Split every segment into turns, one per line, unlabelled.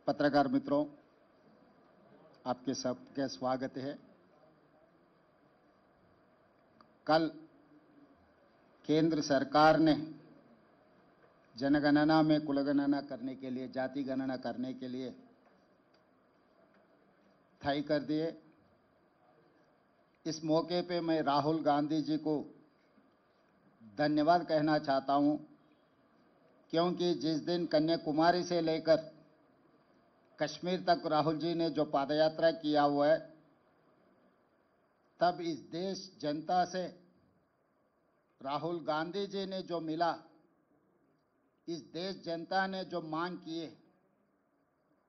पत्रकार मित्रों, आपके सबके स्वागत है। कल केंद्र सरकार ने जनगणना में कुलगणना करने के लिए, जाति गणना करने के लिए तय कर दिए। इस मौके पे मैं राहुल गांधी जी को धन्यवाद कहना चाहता हूं, क्योंकि जिस दिन कन्याकुमारी से लेकर कश्मीर तक राहुल जी ने जो पादयात्रा किया हुआ है, तब इस देश जनता से राहुल गांधी जी ने जो मिला, इस देश जनता ने जो मांग किए,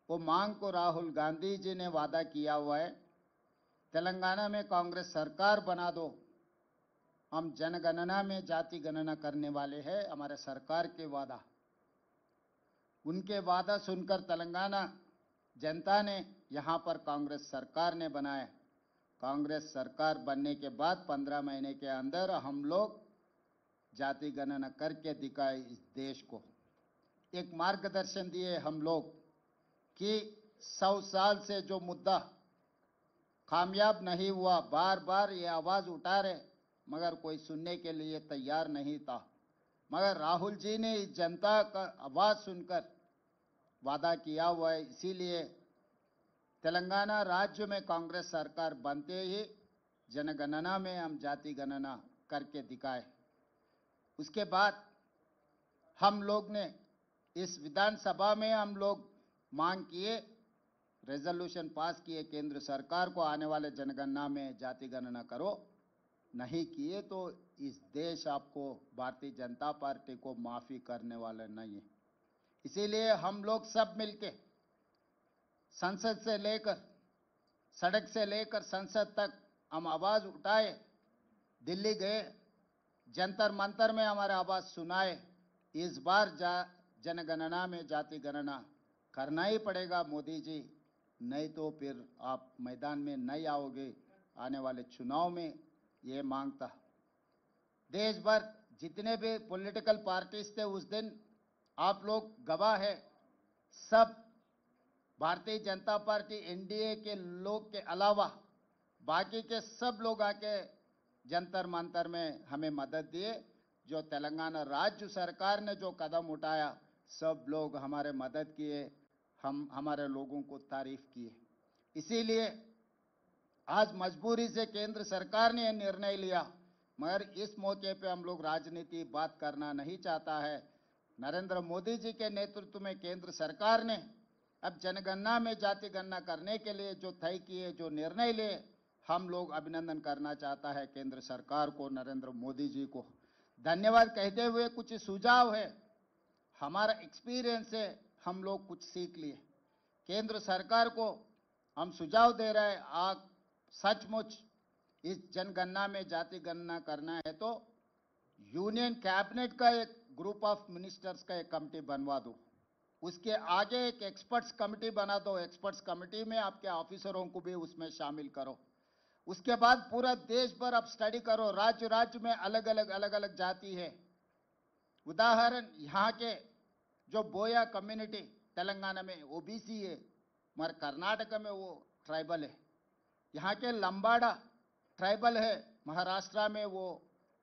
वो मांग को राहुल गांधी जी ने वादा किया हुआ है। तेलंगाना में कांग्रेस सरकार बना दो, हम जनगणना में जाति गणना करने वाले हैं। हमारे सरकार के वादा, उनके वादा सुनकर तेलंगाना जनता ने यहां पर कांग्रेस सरकार ने बनाया। कांग्रेस सरकार बनने के बाद 15 महीने के अंदर हम लोग जाति गणना करके दिखाए, इस देश को एक मार्गदर्शन दिए हम लोग कि 100 साल से जो मुद्दा कामयाब नहीं हुआ, बार बार ये आवाज उठा रहे, मगर कोई सुनने के लिए तैयार नहीं था। मगर राहुल जी ने इस जनता का आवाज सुनकर वादा किया हुआ है। इसीलिए तेलंगाना राज्य में कांग्रेस सरकार बनते ही जनगणना में हम जाति गणना करके दिखाए। उसके बाद हम लोग ने इस विधानसभा में हम लोग मांग किए, रेजोल्यूशन पास किए केंद्र सरकार को, आने वाले जनगणना में जाति गणना करो। नहीं किए तो इस देश आपको, भारतीय जनता पार्टी को माफी करने वाले नहीं है। इसीलिए हम लोग सब मिलके संसद से लेकर, सड़क से लेकर संसद तक हम आवाज उठाए, दिल्ली गए, जंतर मंतर में हमारे आवाज सुनाए। इस बार जनगणना में जाति गणना करना ही पड़ेगा मोदी जी, नहीं तो फिर आप मैदान में नहीं आओगे आने वाले चुनाव में। ये मांगता देश भर जितने भी पॉलिटिकल पार्टीज थे उस दिन, आप लोग गवाह है। सब भारतीय जनता पार्टी एनडीए के लोग के अलावा बाकी के सब लोग आके जंतर मंतर में हमें मदद दिए। जो तेलंगाना राज्य सरकार ने जो कदम उठाया, सब लोग हमारे मदद किए, हम हमारे लोगों को तारीफ किए। इसीलिए आज मजबूरी से केंद्र सरकार ने यह निर्णय लिया, मगर इस मौके पे हम लोग राजनीति बात करना नहीं चाहता है। नरेंद्र मोदी जी के नेतृत्व में केंद्र सरकार ने अब जनगणना में जाति गणना करने के लिए जो तय किए, जो निर्णय लिए, हम लोग अभिनंदन करना चाहता है केंद्र सरकार को, नरेंद्र मोदी जी को धन्यवाद कहते हुए कुछ सुझाव है, हमारा एक्सपीरियंस है, हम लोग कुछ सीख लिए। केंद्र सरकार को हम सुझाव दे रहे हैं, आप सचमुच इस जनगणना में जाति गणना करना है तो यूनियन कैबिनेट का एक ग्रुप ऑफ मिनिस्टर्स का एक कमेटी बनवा दो, उसके आगे एक एक्सपर्ट्स कमेटी बना दो। एक्सपर्ट्स कमेटी में आपके ऑफिसरों को भी उसमें शामिल करो। उसके बाद पूरा देश भर आप स्टडी करो, राज्य राज्य में अलग अलग जाति है। उदाहरण, यहाँ के जो बोया कम्युनिटी तेलंगाना में ओबीसी है, मगर कर्नाटक में वो ट्राइबल है। यहाँ के लंबाड़ा ट्राइबल है, महाराष्ट्र में वो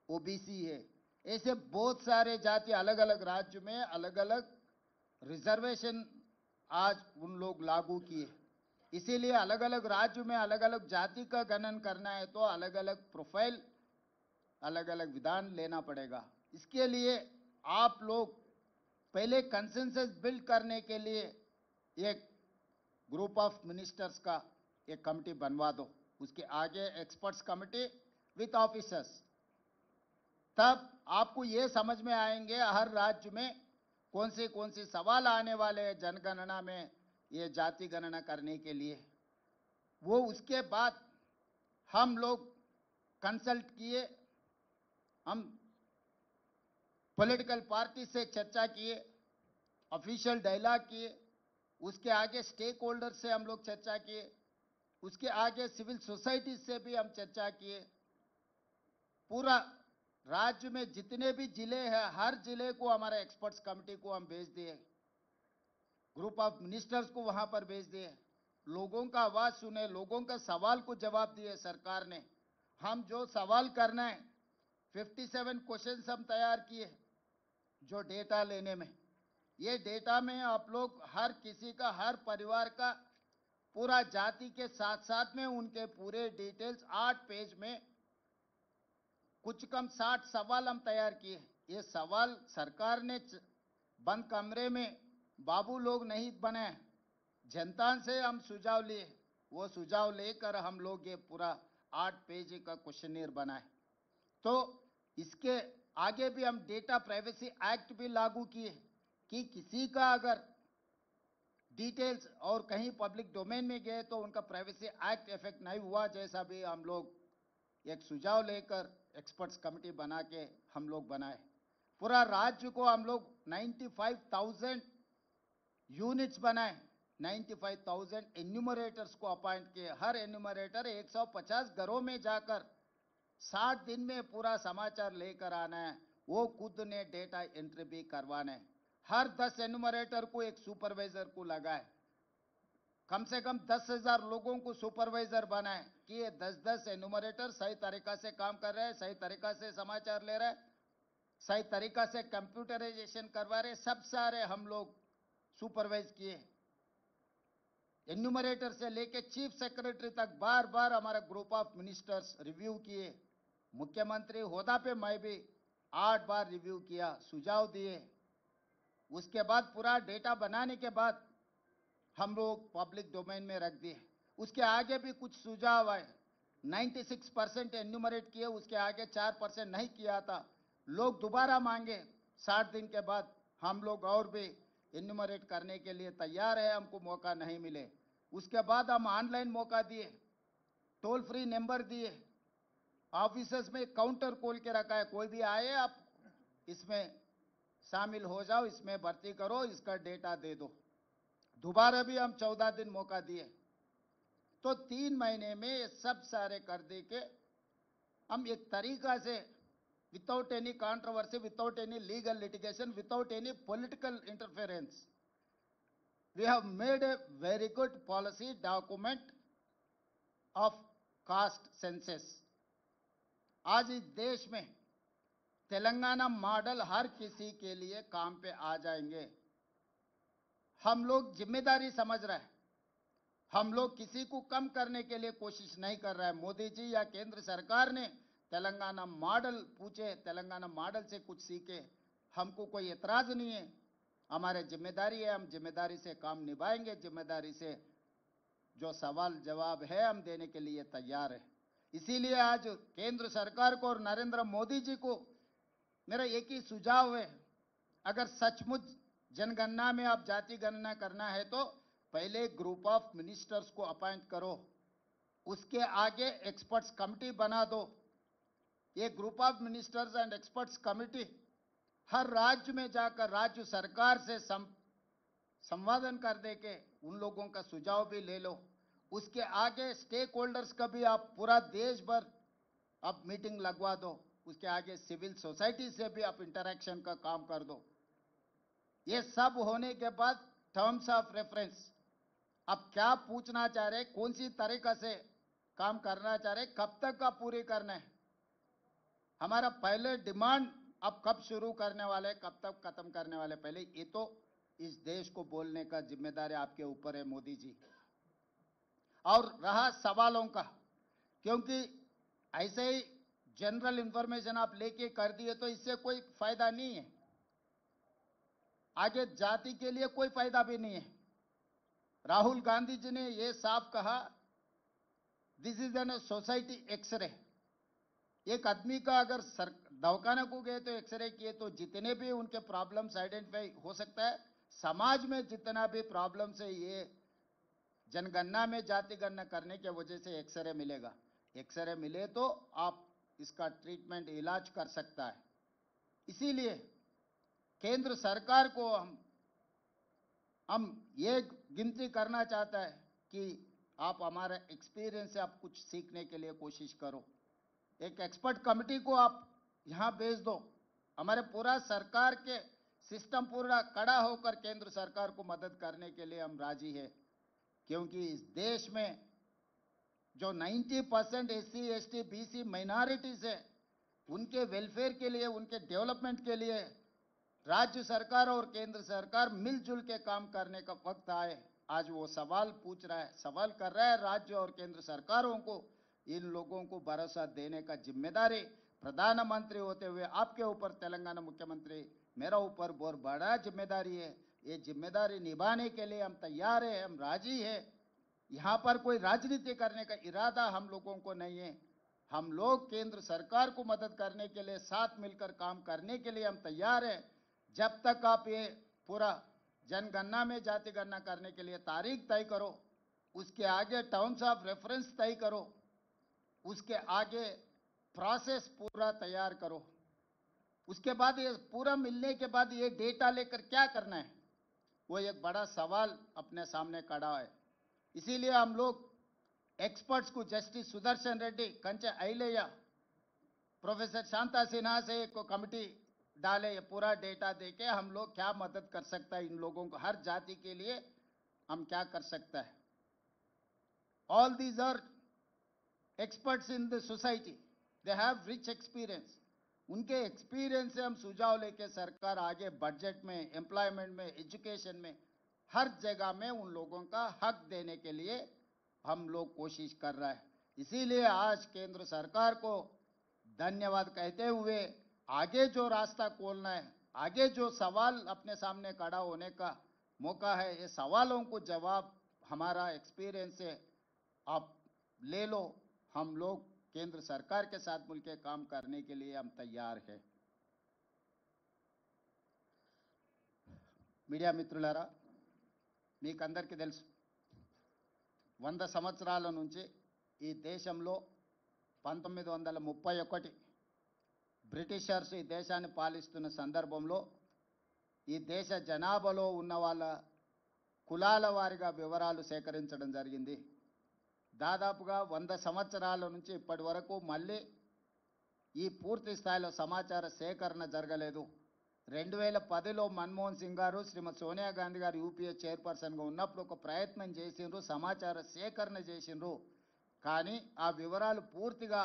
ओबीसी है। ऐसे बहुत सारे जाति अलग अलग राज्य में अलग अलग रिजर्वेशन आज उन लोग लागू किए। इसीलिए अलग अलग राज्य में अलग अलग जाति का गणन करना है तो अलग अलग प्रोफाइल, अलग अलग विधान लेना पड़ेगा। इसके लिए आप लोग पहले कंसेंसस बिल्ड करने के लिए एक ग्रुप ऑफ मिनिस्टर्स का एक कमेटी बनवा दो, उसके आगे एक्सपर्ट्स कमेटी विथ ऑफिसर्स। तब आपको ये समझ में आएंगे हर राज्य में कौन से सवाल आने वाले हैं जनगणना में, ये जाति गणना करने के लिए। वो उसके बाद हम लोग कंसल्ट किए, हम पॉलिटिकल पार्टी से चर्चा किए, ऑफिशियल डायलॉग किए, उसके आगे स्टेक होल्डर से हम लोग चर्चा किए, उसके आगे सिविल सोसाइटी से भी हम चर्चा किए। पूरा राज्य में जितने भी जिले हैं, हर जिले को हमारे एक्सपर्ट्स कमेटी को हम भेज दिए। ग्रुप ऑफ मिनिस्टर्स को वहां पर भेज दिए, लोगों का आवाज सुने, लोगों का सवाल को जवाब दिए सरकार ने। हम जो सवाल करना है 57 क्वेश्चंस हम तैयार किए जो डेटा लेने में। ये डेटा में आप लोग हर किसी का, हर परिवार का पूरा जाति के साथ साथ में उनके पूरे डिटेल्स 8 पेज में कुछ कम 60 सवाल हम तैयार किए। ये सवाल सरकार ने बंद कमरे में बाबू लोग नहीं बनाए, जनता से हम सुझाव लिए, वो सुझाव लेकर हम लोग ये पूरा 8 पेज का क्वेश्चनियर बनाए। तो इसके आगे भी हम डेटा प्राइवेसी एक्ट भी लागू किए कि किसी का अगर डिटेल्स और कहीं पब्लिक डोमेन में गए तो उनका प्राइवेसी एक्ट इफेक्ट नहीं हुआ, जैसा भी हम लोग एक सुझाव लेकर एक्सपर्ट्स कमेटी बना के हम लोग बनाए। पूरा राज्य को हम लोग 95,000 यूनिट्स बनाए, 95,000 एन्यूमरेटर्स को अपॉइंट किए। हर एन्यूमरेटर 150 घरों में जाकर 60 दिन में पूरा समाचार लेकर आना है, वो खुद ने डेटा एंट्री भी करवाना है। हर 10 एन्यूमरेटर को एक सुपरवाइजर को लगाए, कम से कम 10,000 लोगों को सुपरवाइजर बनाए कि ये 10-10 एन्यूमरेटर सही तरीका से काम कर रहे हैं, सही तरीका से समाचार ले रहे हैं, सही तरीका से कंप्यूटराइजेशन करवा रहे, सब सारे हम लोग सुपरवाइज किए। एन्यूमरेटर से लेके चीफ सेक्रेटरी तक बार बार हमारा ग्रुप ऑफ मिनिस्टर्स रिव्यू किए। मुख्यमंत्री होदा पे मैं भी 8 बार रिव्यू किया, सुझाव दिए। उसके बाद पूरा डेटा बनाने के बाद हम लोग पब्लिक डोमेन में रख दिए। उसके आगे भी कुछ सुझाव आए, 96% एन्यूमरेट किए, उसके आगे 4% नहीं किया था, लोग दोबारा मांगे। 60 दिन के बाद हम लोग और भी एन्यूमरेट करने के लिए तैयार है, हमको मौका नहीं मिले। उसके बाद हम ऑनलाइन मौका दिए, टोल फ्री नंबर दिए, ऑफिसेस में काउंटर खोल के रखा है, कोई भी आए आप इसमें शामिल हो जाओ, इसमें भर्ती करो, इसका डेटा दे दो। दोबारा भी हम 14 दिन मौका दिए। तो 3 महीने में ये सब सारे कर दे के हम एक तरीका से without any controversy, without any legal litigation, without any political interference, we have made a very good policy document of caste census. आज इस देश में तेलंगाना मॉडल हर किसी के लिए काम पे आ जाएंगे। हम लोग जिम्मेदारी समझ रहे हैं, हम लोग किसी को कम करने के लिए कोशिश नहीं कर रहे हैं। मोदी जी या केंद्र सरकार ने तेलंगाना मॉडल पूछे, तेलंगाना मॉडल से कुछ सीखे, हमको कोई एतराज नहीं है। हमारे जिम्मेदारी है, हम जिम्मेदारी से काम निभाएंगे, जिम्मेदारी से जो सवाल जवाब है हम देने के लिए तैयार है। इसीलिए आज केंद्र सरकार को और नरेंद्र मोदी जी को मेरा एक ही सुझाव है, अगर सचमुच जनगणना में आप जाति गणना करना है तो पहले ग्रुप ऑफ मिनिस्टर्स को अपॉइंट करो, उसके आगे एक्सपर्ट्स कमेटी बना दो। ये group of ministers and experts committee हर राज्य में जाकर राज्य सरकार से संवादन कर दे के उन लोगों का सुझाव भी ले लो। उसके आगे स्टेक होल्डर्स का भी आप पूरा देश भर आप मीटिंग लगवा दो। उसके आगे सिविल सोसाइटी से भी आप इंटरेक्शन का काम कर दो। ये सब होने के बाद टर्म्स ऑफ रेफरेंस, आप क्या पूछना चाह रहे, कौन सी तरीका से काम करना चाह रहे, कब तक आप पूरी करना है, हमारा पहले डिमांड अब कब शुरू करने वाले, कब तक खत्म करने वाले, पहले ये तो इस देश को बोलने का जिम्मेदारी आपके ऊपर है मोदी जी। और रहा सवालों का, क्योंकि ऐसे ही जनरल इंफॉर्मेशन आप लेके कर दिए तो इससे कोई फायदा नहीं है, आगे जाति के लिए कोई फायदा भी नहीं है। राहुल गांधी जी ने यह साफ कहा, this is an society x-ray. एक आदमी का अगर दवाखाना को गए तो एक्सरे किए तो जितने भी उनके प्रॉब्लम्स आइडेंटिफाई हो सकता है, समाज में जितना भी प्रॉब्लम्स है ये जनगणना में जाति गणना करने के वजह से एक्सरे मिलेगा। एक्सरे मिले तो आप इसका ट्रीटमेंट इलाज कर सकता है। इसीलिए केंद्र सरकार को हम ये गिनती करना चाहता है कि आप हमारे एक्सपीरियंस से आप कुछ सीखने के लिए कोशिश करो। एक एक्सपर्ट कमेटी को आप यहां भेज दो, हमारे पूरा सरकार के सिस्टम पूरा कड़ा होकर केंद्र सरकार को मदद करने के लिए हम राजी है, क्योंकि इस देश में जो 90% एससी, एसटी, बीसी माइनॉरिटीज है, उनके वेलफेयर के लिए, उनके डेवलपमेंट के लिए राज्य सरकार और केंद्र सरकार मिलजुल के काम करने का वक्त आए। आज वो सवाल पूछ रहा है, सवाल कर रहा है राज्य और केंद्र सरकारों को। इन लोगों को भरोसा देने का जिम्मेदारी प्रधानमंत्री होते हुए आपके ऊपर, तेलंगाना मुख्यमंत्री, मेरा ऊपर बहुत बड़ा जिम्मेदारी है। ये जिम्मेदारी निभाने के लिए हम तैयार हैं, हम राजी हैं। यहाँ पर कोई राजनीति करने का इरादा हम लोगों को नहीं है। हम लोग केंद्र सरकार को मदद करने के लिए, साथ मिलकर काम करने के लिए हम तैयार हैं। जब तक आप ये पूरा जनगणना में जाति गणना करने के लिए तारीख तय करो, उसके आगे टर्म्स ऑफ रेफरेंस तय करो, उसके आगे प्रोसेस पूरा तैयार करो, उसके बाद ये पूरा मिलने के बाद ये डेटा लेकर क्या करना है, वो एक बड़ा सवाल अपने सामने खड़ा है। इसीलिए हम लोग एक्सपर्ट्स को, जस्टिस सुदर्शन रेड्डी, कंचे अय्यलैया, प्रोफेसर शांता सिन्हा से एक कमेटी डाले, ये पूरा डेटा देके हम लोग क्या मदद कर सकता है, इन लोगों को हर जाति के लिए हम क्या कर सकता है। All these are experts in the society, they have rich experience. उनके एक्सपीरियंस से हम सुझाव लेके सरकार आगे बजट में, एम्प्लॉयमेंट में, एजुकेशन में, हर जगह में उन लोगों का हक देने के लिए हम लोग कोशिश कर रहा है। इसीलिए आज केंद्र सरकार को धन्यवाद कहते हुए आगे जो रास्ता खोलना है, आगे जो सवाल अपने सामने खड़ा होने का मौका है, ये सवालों को जवाब हमारा एक्सपीरियंस से आप ले लो। हम लोग केंद्र सरकार के साथ मिलकर काम करने के लिए हम तैयार हैं। మీడియా మిత్రులారా, మీకందరికీ తెలుసు, 100 సంవత్సరాల నుంచి ఈ దేశంలో 1931 బ్రిటిషర్స్ ఈ దేశాన్ని పాలిస్తున్న సందర్భంలో ఈ దేశ జనాభాలో ఉన్న వాళ్ళ కులాల వారీగా వివరాలు సేకరించడం జరిగింది. దాదాపుగా 100 సంవత్సరాల నుంచి ఇప్పటి వరకు మళ్ళీ ఈ పూర్తి స్థాయిలో సమాచార సేకరణ జరగలేదు. 2010లో మన్మోహన్ సింగ్ గారు, శ్రీమతి సోనియా గాంధీ గారు యూపీఏ చైర్పర్సన్గా ఉన్నప్పుడు ఒక ప్రయత్నం చేసిండ్రు, సమాచార సేకరణ చేసిండ్రు. కానీ ఆ వివరాలు పూర్తిగా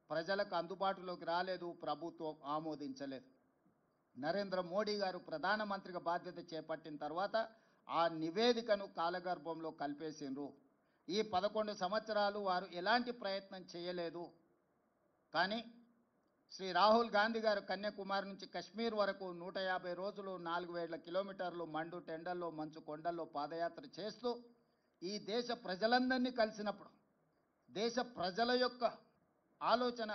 ప్రజలకు అందుబాటులోకి రాలేదు, ప్రభుత్వం ఆమోదించలేదు. నరేంద్ర మోడీ గారు ప్రధానమంత్రిగా బాధ్యత చేపట్టిన తర్వాత ఆ నివేదికను కాలగర్భంలో కలిపేసిండ్రు. ఈ 11 సంవత్సరాలు వారు ఎలాంటి ప్రయత్నం చేయలేదు. కానీ శ్రీ రాహుల్ గాంధీ గారు కన్యాకుమారి నుంచి కశ్మీర్ వరకు 150 రోజులు 4000 కిలోమీటర్లు మండు టెండల్లో, మంచు కొండల్లో పాదయాత్ర చేస్తూ ఈ దేశ ప్రజలందరినీ కలిసినప్పుడు, దేశ ప్రజల యొక్క ఆలోచన,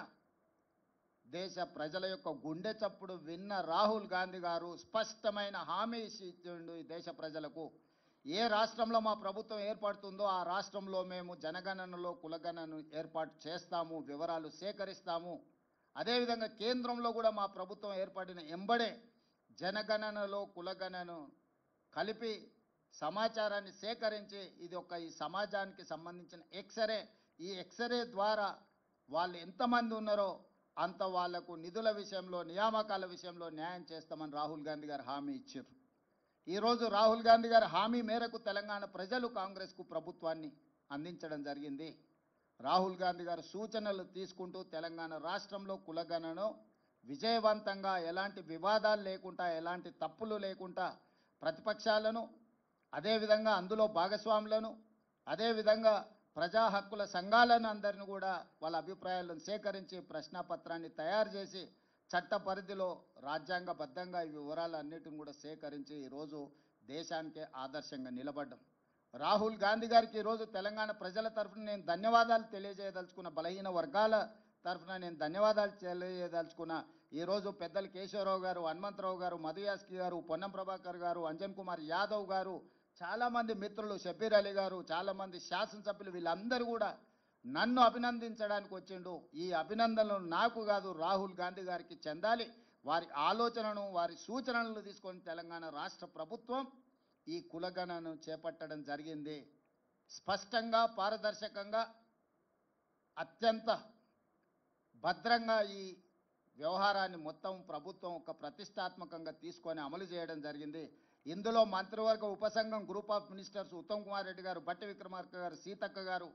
దేశ ప్రజల యొక్క గుండె చప్పుడు విన్న రాహుల్ గాంధీ గారు స్పష్టమైన హామీ ఇచ్చిండు ఈ దేశ ప్రజలకు. ఏ రాష్ట్రంలో మా ప్రభుత్వం ఏర్పడుతుందో ఆ రాష్ట్రంలో మేము జనగణనలో కులగణనను ఏర్పాటు చేస్తాము, వివరాలు సేకరిస్తాము. అదేవిధంగా కేంద్రంలో కూడా మా ప్రభుత్వం ఏర్పడిన ఎంబడే జనగణనలో కులగణనను కలిపి సమాచారాన్ని సేకరించి ఇది ఒక ఈ సమాజానికి సంబంధించిన ఎక్స్రే, ఈ ఎక్స్రే ద్వారా వాళ్ళు ఎంతమంది ఉన్నారో అంత వాళ్లకు నిధుల విషయంలో, నియామకాల విషయంలో న్యాయం చేస్తామని రాహుల్ గాంధీ గారు హామీ ఇచ్చారు. ఈరోజు రాహుల్ గాంధీ గారి హామీ మేరకు తెలంగాణ ప్రజలు కాంగ్రెస్కు ప్రభుత్వాన్ని అందించడం జరిగింది. రాహుల్ గాంధీ గారు సూచనలు తీసుకుంటూ తెలంగాణ రాష్ట్రంలో కులగణనను విజయవంతంగా, ఎలాంటి వివాదాలు లేకుండా, ఎలాంటి తప్పులు లేకుండా ప్రతిపక్షాలను, అదేవిధంగా అందులో భాగస్వాములను, అదేవిధంగా ప్రజా హక్కుల సంఘాలను అందరిని కూడా వాళ్ళ అభిప్రాయాలను సేకరించి ప్రశ్నాపత్రాన్ని తయారు చేసి చట్ట పరిధిలో రాజ్యాంగబద్ధంగా ఈ వివరాలన్నిటిని కూడా సేకరించి ఈరోజు దేశానికే ఆదర్శంగా నిలబడ్డాం. రాహుల్ గాంధీ గారికి ఈరోజు తెలంగాణ ప్రజల తరఫున నేను ధన్యవాదాలు తెలియజేయదలుచుకున్న, బలహీన వర్గాల తరఫున నేను ధన్యవాదాలు తెలియజేయదలుచుకున్న. ఈరోజు పెద్దలు కేశవరావు గారు, హనుమంతరావు గారు, మధుయాస్కి గారు, పొన్నం ప్రభాకర్ గారు, అంజన్ కుమార్ యాదవ్ గారు, చాలామంది మిత్రులు, షబీర్ అలీ గారు, చాలామంది శాసనసభ్యులు, వీళ్ళందరూ కూడా నన్ను అభినందించడానికి వచ్చిండు. ఈ అభినందనలు నాకు కాదు, రాహుల్ గాంధీ గారికి చెందాలి. వారి ఆలోచనను, వారి సూచనలను తీసుకొని తెలంగాణ రాష్ట్ర ప్రభుత్వం ఈ కులగణనను చేపట్టడం జరిగింది. స్పష్టంగా, పారదర్శకంగా, అత్యంత భద్రంగా ఈ వ్యవహారాన్ని మొత్తం ప్రభుత్వం ఒక ప్రతిష్టాత్మకంగా తీసుకొని అమలు చేయడం జరిగింది. ఇందులో మంత్రివర్గ ఉపసంఘం group of ministers Uttam Kumar Reddy గారు, బట్టి విక్రమార్క గారు, సీతక్క గారు,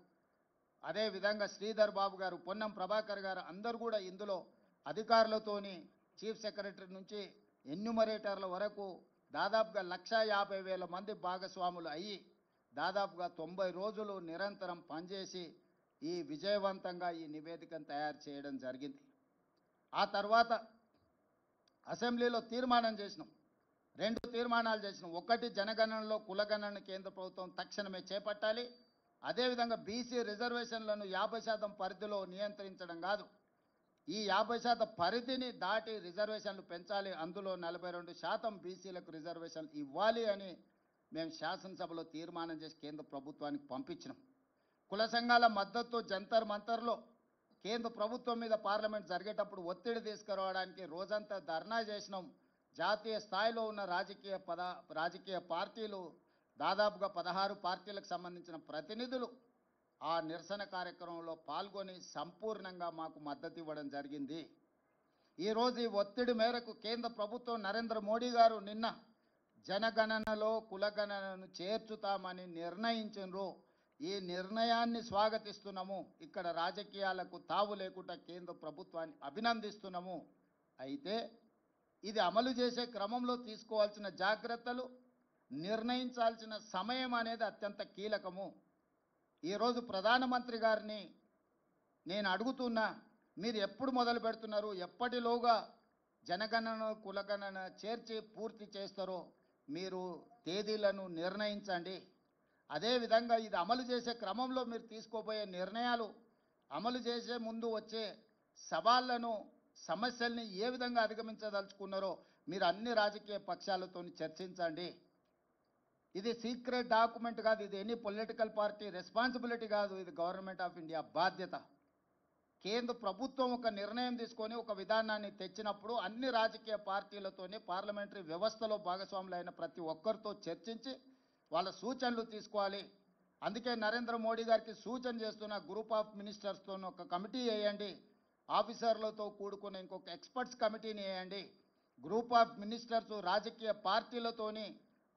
అదేవిధంగా శ్రీధర్ బాబు గారు, పొన్నం ప్రభాకర్ గారు అందరూ కూడా ఇందులో అధికారులతోని చీఫ్ సెక్రటరీ నుంచి ఎన్యూమరేటర్ల వరకు దాదాపుగా 1,50,000 మంది భాగస్వాములు అయ్యి దాదాపుగా 90 రోజులు నిరంతరం పనిచేసి ఈ విజయవంతంగా ఈ నివేదికను తయారు చేయడం జరిగింది. ఆ తర్వాత అసెంబ్లీలో తీర్మానం చేసినాం, 2 తీర్మానాలు చేసినాం. ఒకటి, జనగణనలో కులగణన కేంద్ర ప్రభుత్వం తక్షణమే చేపట్టాలి. అదేవిధంగా బీసీ రిజర్వేషన్లను 50% పరిధిలో నియంత్రించడం కాదు, ఈ 50% పరిధిని దాటి రిజర్వేషన్లు పెంచాలి, అందులో 42% బీసీలకు రిజర్వేషన్లు ఇవ్వాలి అని మేము శాసనసభలో తీర్మానం చేసి కేంద్ర ప్రభుత్వానికి పంపించినాం. కుల సంఘాల మద్దతు జంతర్ మంతర్లో కేంద్ర ప్రభుత్వం మీద పార్లమెంట్ జరిగేటప్పుడు ఒత్తిడి తీసుకురావడానికి రోజంతా ధర్నా చేసినాం. జాతీయ స్థాయిలో ఉన్న రాజకీయ పార్టీలు దాదాపుగా 16 పార్టీలకు సంబంధించిన ప్రతినిధులు ఆ నిరసన కార్యక్రమంలో పాల్గొని సంపూర్ణంగా మాకు మద్దతు ఇవ్వడం జరిగింది. ఈరోజు ఈ ఒత్తిడి మేరకు కేంద్ర ప్రభుత్వం నరేంద్ర మోడీ గారు నిన్న జనగణనలో కులగణనను చేర్చుతామని నిర్ణయించారు. ఈ నిర్ణయాన్ని స్వాగతిస్తున్నాము. ఇక్కడ రాజకీయాలకు తావు లేకుండా కేంద్ర ప్రభుత్వాన్ని అభినందిస్తున్నాము. అయితే ఇది అమలు చేసే క్రమంలో తీసుకోవాల్సిన జాగ్రత్తలు, నిర్ణయించాల్సిన సమయం అనేది అత్యంత కీలకము. ఈరోజు ప్రధానమంత్రి గారిని నేను అడుగుతున్నా, మీరు ఎప్పుడు మొదలు పెడుతున్నారు, ఎప్పటిలోగా జనగణన కులగణన చేర్చి పూర్తి చేస్తారో మీరు తేదీలను నిర్ణయించండి. అదేవిధంగా ఇది అమలు చేసే క్రమంలో మీరు తీసుకోబోయే నిర్ణయాలు, అమలు చేసే ముందు వచ్చే సవాళ్లను, సమస్యల్ని ఏ విధంగా అధిగమించదలుచుకున్నారో మీరు అన్ని రాజకీయ పక్షాలతో చర్చించండి. ఇది సీక్రెట్ డాక్యుమెంట్ కాదు, ఇది ఎనీ పొలిటికల్ పార్టీ రెస్పాన్సిబిలిటీ కాదు, ఇది గవర్నమెంట్ ఆఫ్ ఇండియా బాధ్యత. కేంద్ర ప్రభుత్వం ఒక నిర్ణయం తీసుకొని ఒక విధానాన్ని తెచ్చినప్పుడు అన్ని రాజకీయ పార్టీలతోనే పార్లమెంటరీ వ్యవస్థలో భాగస్వాములైన ప్రతి ఒక్కరితో చర్చించి వాళ్ళ సూచనలు తీసుకోవాలి. అందుకే నరేంద్ర మోడీ గారికి సూచన చేస్తున్న గ్రూప్ ఆఫ్ మినిస్టర్స్తో ఒక కమిటీ వేయండి, ఆఫీసర్లతో కూడుకున్న ఇంకొక ఎక్స్పర్ట్స్ కమిటీని వేయండి. గ్రూప్ ఆఫ్ మినిస్టర్స్ రాజకీయ పార్టీలతోని,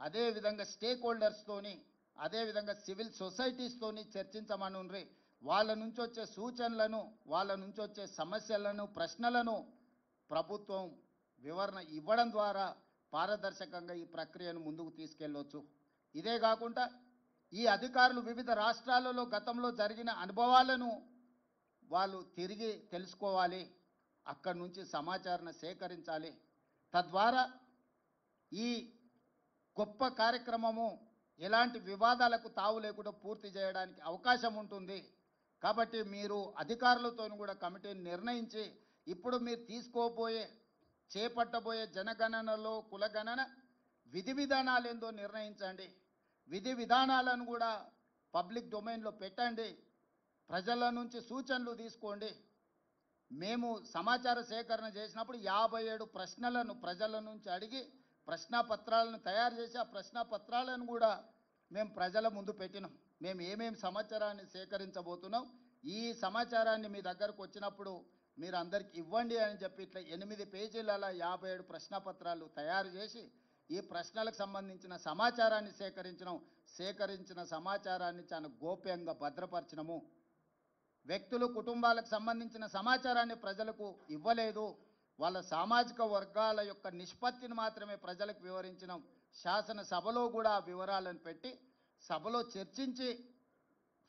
అదేవిధంగా స్టేక్ హోల్డర్స్తోని, అదేవిధంగా సివిల్ సొసైటీస్తోని చర్చించమనుండ్రి. వాళ్ళ నుంచి వచ్చే సూచనలను, వాళ్ళ నుంచి వచ్చే సమస్యలను, ప్రశ్నలను ప్రభుత్వం వివరణ ఇవ్వడం ద్వారా పారదర్శకంగా ఈ ప్రక్రియను ముందుకు తీసుకెళ్ళవచ్చు. ఇదే కాకుండా ఈ అధికారులు వివిధ రాష్ట్రాలలో గతంలో జరిగిన అనుభవాలను వాళ్ళు తిరిగి తెలుసుకోవాలి, అక్కడి నుంచి సమాచారాన్ని సేకరించాలి. తద్వారా ఈ గొప్ప కార్యక్రమము ఎలాంటి వివాదాలకు తావు లేకుండా పూర్తి చేయడానికి అవకాశం ఉంటుంది. కాబట్టి మీరు అధికారులతో కూడా కమిటీని నిర్ణయించి ఇప్పుడు మీరు చేపట్టబోయే జనగణనలో కులగణన విధి విధానాలు ఏందో నిర్ణయించండి. విధి విధానాలను కూడా పబ్లిక్ డొమైన్లో పెట్టండి, ప్రజల నుంచి సూచనలు తీసుకోండి. మేము సమాచార సేకరణ చేసినప్పుడు 57 ప్రశ్నలను ప్రజల నుంచి అడిగి ప్రశ్నాపత్రాలను తయారు చేసి ఆ ప్రశ్నాపత్రాలను కూడా మేము ప్రజల ముందు పెట్టినాం. మేము ఏమేమి సమాచారాన్ని సేకరించబోతున్నాం, ఈ సమాచారాన్ని మీ దగ్గరకు వచ్చినప్పుడు మీరు అందరికీ ఇవ్వండి అని చెప్పి ఇట్లా 8 పేజీలలో 57 ప్రశ్నాపత్రాలు తయారు చేసి ఈ ప్రశ్నలకు సంబంధించిన సమాచారాన్ని సేకరించిన సమాచారాన్ని చాలా గోప్యంగా భద్రపరిచినము. వ్యక్తులు, కుటుంబాలకు సంబంధించిన సమాచారాన్ని ప్రజలకు ఇవ్వలేదు, వాళ్ళ సామాజిక వర్గాల యొక్క నిష్పత్తిని మాత్రమే ప్రజలకు వివరించినాం. శాసనసభలో కూడా ఆ వివరాలను పెట్టి సభలో చర్చించి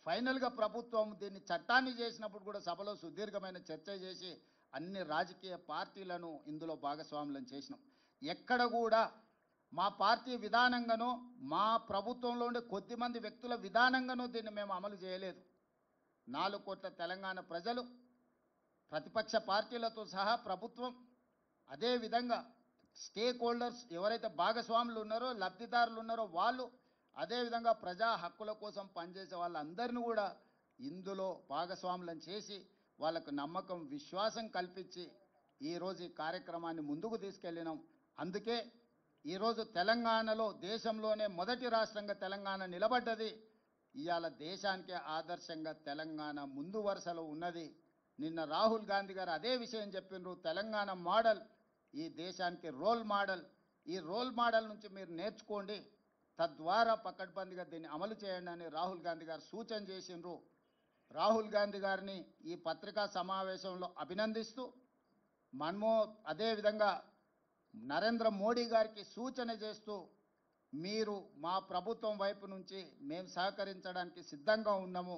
ఫైనల్గా ప్రభుత్వం దీన్ని చట్టాన్ని చేసినప్పుడు కూడా సభలో సుదీర్ఘమైన చర్చ చేసి అన్ని రాజకీయ పార్టీలను ఇందులో భాగస్వాములను చేసినాం. ఎక్కడ కూడా మా పార్టీ విధానంగానో మా ప్రభుత్వంలో ఉండే కొద్దిమంది వ్యక్తుల విధానంగానో దీన్ని మేము అమలు చేయలేదు. 4 కోట్ల తెలంగాణ ప్రజలు, ప్రతిపక్ష పార్టీలతో సహా ప్రభుత్వం, అదేవిధంగా స్టేక్ హోల్డర్స్ ఎవరైతే భాగస్వాములు ఉన్నారో, లబ్ధిదారులు ఉన్నారో వాళ్ళు, అదేవిధంగా ప్రజా హక్కుల కోసం పనిచేసే వాళ్ళందరినీ కూడా ఇందులో భాగస్వాములను చేసి వాళ్ళకు నమ్మకం, విశ్వాసం కల్పించి ఈరోజు ఈ కార్యక్రమాన్ని ముందుకు తీసుకెళ్ళినాం. అందుకే ఈరోజు తెలంగాణలో దేశంలోనే మొదటి రాష్ట్రంగా తెలంగాణ నిలబడ్డది. ఇవాళ దేశానికే ఆదర్శంగా తెలంగాణ ముందు వరుసలో ఉన్నది. నిన్న రాహుల్ గాంధీ గారు అదే విషయం చెప్పిండ్రు. తెలంగాణ మోడల్ ఈ దేశానికి రోల్ మోడల్. ఈ రోల్ మోడల్ నుంచి మీరు నేర్చుకోండి, తద్వారా పకడ్బందీగా దీన్ని అమలు చేయండి అని రాహుల్ గాంధీ గారు సూచన చేసిండ్రు. రాహుల్ గాంధీ గారిని ఈ పత్రికా సమావేశంలో అభినందిస్తూ అదేవిధంగా నరేంద్ర మోడీ గారికి సూచన చేస్తూ, మీరు మా ప్రభుత్వం వైపు నుంచి మేము సహకరించడానికి సిద్ధంగా ఉన్నాము,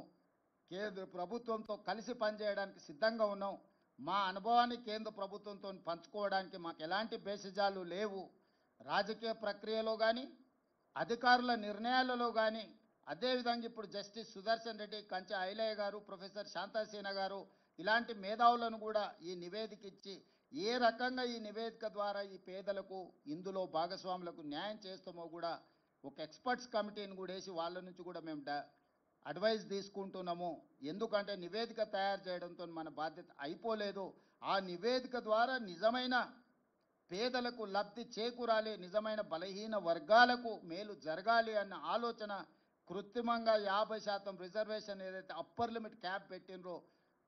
కేంద్ర ప్రభుత్వంతో కలిసి పనిచేయడానికి సిద్ధంగా ఉన్నాం, మా అనుభవాన్ని కేంద్ర ప్రభుత్వంతో పంచుకోవడానికి మాకు ఎలాంటి భేషజాలు లేవు, రాజకీయ ప్రక్రియలో కానీ అధికారుల నిర్ణయాలలో కానీ, అదేవిధంగా ఇప్పుడు జస్టిస్ సుదర్శన్ రెడ్డి, కంచె ఐలయ్య గారు, ప్రొఫెసర్ శాంతాసేన గారు ఇలాంటి మేధావులను కూడా ఈ నివేదిక ఇచ్చి ఏ రకంగా ఈ నివేదిక ద్వారా ఈ పేదలకు ఇందులో భాగస్వాములకు న్యాయం చేస్తామో కూడా ఒక ఎక్స్పర్ట్స్ కమిటీని కూడా వేసి వాళ్ళ నుంచి కూడా మేము అడ్వైస్ తీసుకుంటున్నాము. ఎందుకంటే నివేదిక తయారు చేయడంతో మన బాధ్యత అయిపోలేదు. ఆ నివేదిక ద్వారా నిజమైన పేదలకు లబ్ధి చేకూరాలి, నిజమైన బలహీన వర్గాలకు మేలు జరగాలి అన్న ఆలోచన కృత్రిమంగా 50% రిజర్వేషన్ ఏదైతే అప్పర్ లిమిట్ క్యాప్ పెట్టినరో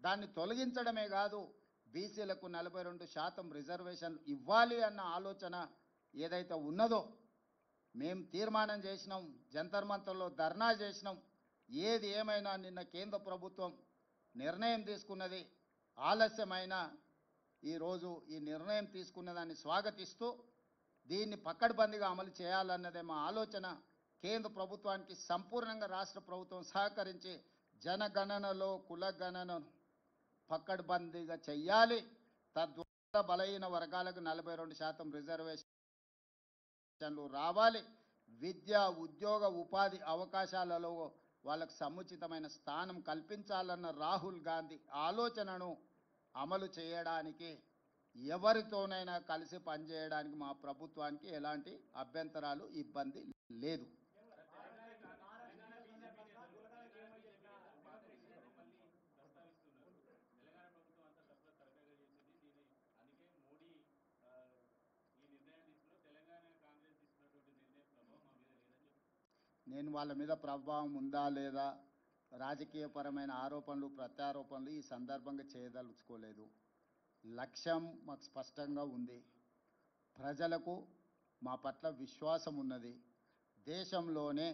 దాన్ని తొలగించడమే కాదు, బీసీలకు 42% రిజర్వేషన్ ఇవ్వాలి అన్న ఆలోచన ఏదైతే ఉన్నదో మేము తీర్మానం చేసినాం, జంతర్ మంతర్లో ధర్నా చేసినాం. ఏది ఏమైనా నిన్న కేంద్ర ప్రభుత్వం నిర్ణయం తీసుకున్నది, ఆలస్యమైన ఈరోజు ఈ నిర్ణయం తీసుకున్న దాన్ని స్వాగతిస్తూ దీన్ని పకడ్బందీగా అమలు చేయాలన్నదే మా ఆలోచన. కేంద్ర ప్రభుత్వానికి సంపూర్ణంగా రాష్ట్ర ప్రభుత్వం సహకరించి జనగణనలో కులగణనను పకడ్బందీగా చెయ్యాలి. తద్వారా బలహీన వర్గాలకు 42% రిజర్వేషన్లు రావాలి. విద్య, ఉద్యోగ, ఉపాధి అవకాశాలలో వాళ్ళకు సముచితమైన స్థానం కల్పించాలన్న రాహుల్ గాంధీ ఆలోచనను అమలు చేయడానికి ఎవరితోనైనా కలిసి పనిచేయడానికి మా ప్రభుత్వానికి ఎలాంటి అభ్యంతరాలు, ఇబ్బంది లేదు. నేను వాళ్ళ మీద ప్రభావం ఉందా లేదా, రాజకీయపరమైన ఆరోపణలు ప్రత్యారోపణలు ఈ సందర్భంగా చేయదలుచుకోలేదు. లక్ష్యం మాకు స్పష్టంగా ఉంది. ప్రజలకు మా పట్ల విశ్వాసం ఉన్నది. దేశంలోనే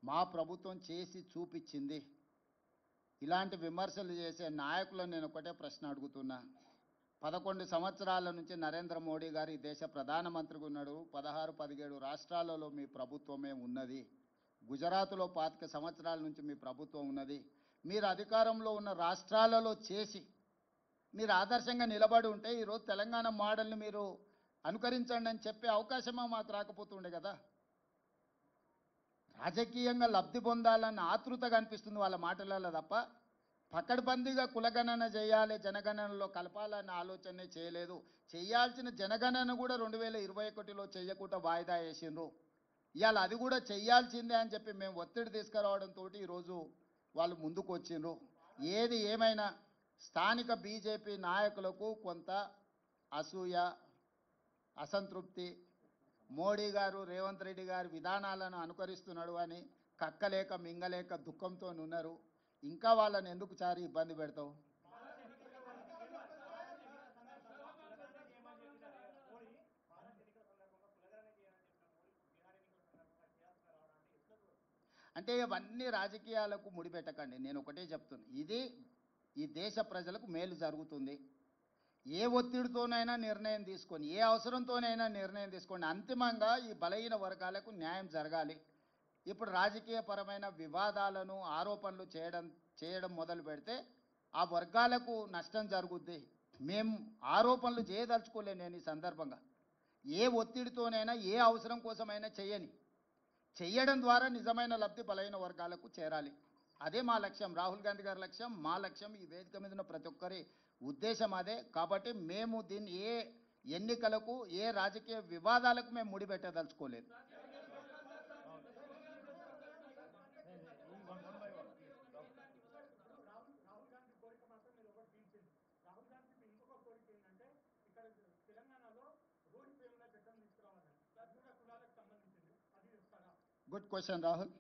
మా ప్రభుత్వం చేసి చూపించింది. ఇలాంటి విమర్శలు చేసే నాయకులను నేను ఒకటే ప్రశ్న అడుగుతున్నా. 11 సంవత్సరాల నుంచి నరేంద్ర మోడీ గారు ఈ దేశ ప్రధానమంత్రిగా ఉన్నాడు. 16-17 రాష్ట్రాలలో మీ ప్రభుత్వమే ఉన్నది. గుజరాత్లో 25 సంవత్సరాల నుంచి మీ ప్రభుత్వం ఉన్నది. మీరు అధికారంలో ఉన్న రాష్ట్రాలలో చేసి మీరు ఆదర్శంగా నిలబడి ఉంటే ఈరోజు తెలంగాణ మోడల్ని మీరు అనుకరించండి అని చెప్పే అవకాశమా మాకు రాకపోతుండే కదా. రాజకీయంగా లబ్ధి పొందాలన్న ఆతృత కనిపిస్తుంది వాళ్ళ మాటలలో తప్ప పకడ్బందీగా కులగణన చేయాలి, జనగణనలో కలపాలన్న ఆలోచనే చేయలేదు. చేయాల్సిన జనగణన కూడా 2021లో చేయకుండా వాయిదా వేసిండ్రు. ఇవాళ అది కూడా చేయాల్సిందే అని చెప్పి మేము ఒత్తిడి తీసుకురావడంతో ఈరోజు వాళ్ళు ముందుకు వచ్చిండ్రు. ఏది ఏమైనా స్థానిక బీజేపీ నాయకులకు కొంత అసూయ, అసంతృప్తి, మోడీ గారు రేవంత్ రెడ్డి గారి విధానాలను అనుకరిస్తున్నాడు అని కక్కలేక మింగలేక దుఃఖంతో ఉన్నారు. ఇంకా వాళ్ళని ఎందుకు చారి ఇబ్బంది పెడతావు? అంటే ఇవన్నీ రాజకీయాలకు ముడిపెట్టకండి. నేను ఒకటే చెప్తున్నా, ఇది ఈ దేశ ప్రజలకు మేలు జరుగుతుంది. ఏ ఒత్తిడితోనైనా నిర్ణయం తీసుకొని, ఏ అవసరంతోనైనా నిర్ణయం తీసుకోండి. అంతిమంగా ఈ బలహీన వర్గాలకు న్యాయం జరగాలి. ఇప్పుడు రాజకీయపరమైన వివాదాలను, ఆరోపణలు చేయడం మొదలు పెడితే ఆ వర్గాలకు నష్టం జరుగుద్ది. మేము ఆరోపణలు చేయదలుచుకోలే. నేను ఈ సందర్భంగా ఏ ఒత్తిడితోనైనా, ఏ అవసరం కోసమైనా చెయ్యడం ద్వారా నిజమైన లబ్ధి బలహీన వర్గాలకు చేరాలి. అదే మా లక్ష్యం, రాహుల్ గాంధీ గారి లక్ష్యం, మా లక్ష్యం, ఈ వేదిక మీద ఉన్న ప్రతి ఒక్కరి ఉద్దేశం అదే. కాబట్టి మేము దీన్ని ఏ ఎన్నికలకు, ఏ రాజకీయ వివాదాలకు మేము ముడిపెట్టదలుచుకోలేదు. Good question Rahul.